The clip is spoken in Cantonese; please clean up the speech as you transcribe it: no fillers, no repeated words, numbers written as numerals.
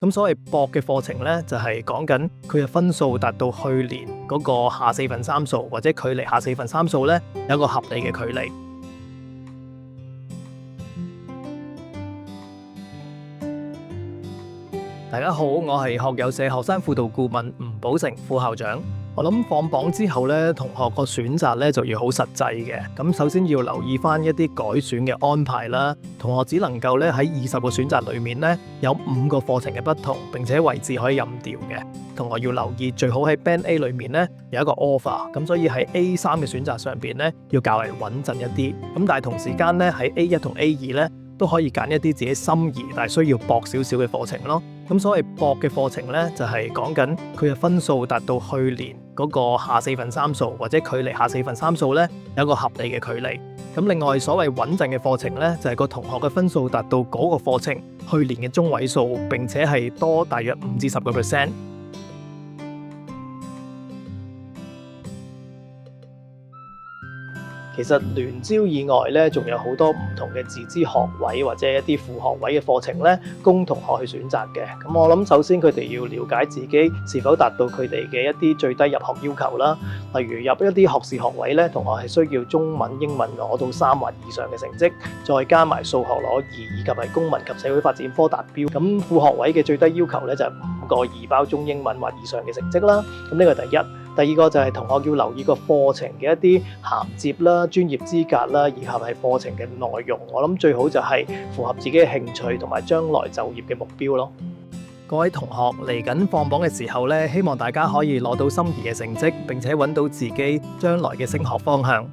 咁所謂博嘅課程呢，就係講緊佢嘅分數達到去年嗰個下3/4數，或者距離下3/4數呢，有一個合理嘅距離。大家好，我係學友社學生輔導顧問吳寶成副校長。我諗放榜之後呢，同學個選擇呢就要好實際嘅。咁首先要留意翻一啲改選嘅安排啦。同學只能夠呢喺20個選擇裏面呢，有5個課程嘅不同，並且位置可以任調嘅。同學要留意，最好喺 Band A 裏面呢有一個 offer。咁所以喺 A3嘅選擇上邊呢，要較為穩陣一啲。咁但係同時間呢，喺 A1 同 A2呢，都可以揀一啲自己心儀但係需要搏少少嘅課程咯。咁所謂搏嘅課程呢，就係講緊佢嘅分數達到去年嗰個下3/4數，或者距離下3/4數呢，有一個合理嘅距離。咁另外所謂穩陣嘅課程呢，就係個同學嘅分數達到嗰個課程去年嘅中位數，並且係多大約5至10%。其實聯招以外咧，仲有好多唔同嘅自資學位或者一啲副學位嘅課程咧，供同學去選擇嘅。咁我諗首先佢哋要了解自己是否達到佢哋嘅一啲最低入學要求啦。例如入一啲學士學位咧，同學係需要中文、英文攞到3或以上嘅成績，再加埋數學攞2，以及係公民及社會發展科達標。咁副學位嘅最低要求咧就係5個2包中英文或以上嘅成績啦。咁呢個係第一。第二個就係同學要留意個課程嘅一啲銜接啦、專業資格啦，以及係課程嘅內容。我諗最好就係符合自己嘅興趣同埋將來就業嘅目標咯。各位同學嚟緊放榜嘅時候呢，希望大家可以攞到心儀嘅成績，並且揾到自己將來嘅升學方向。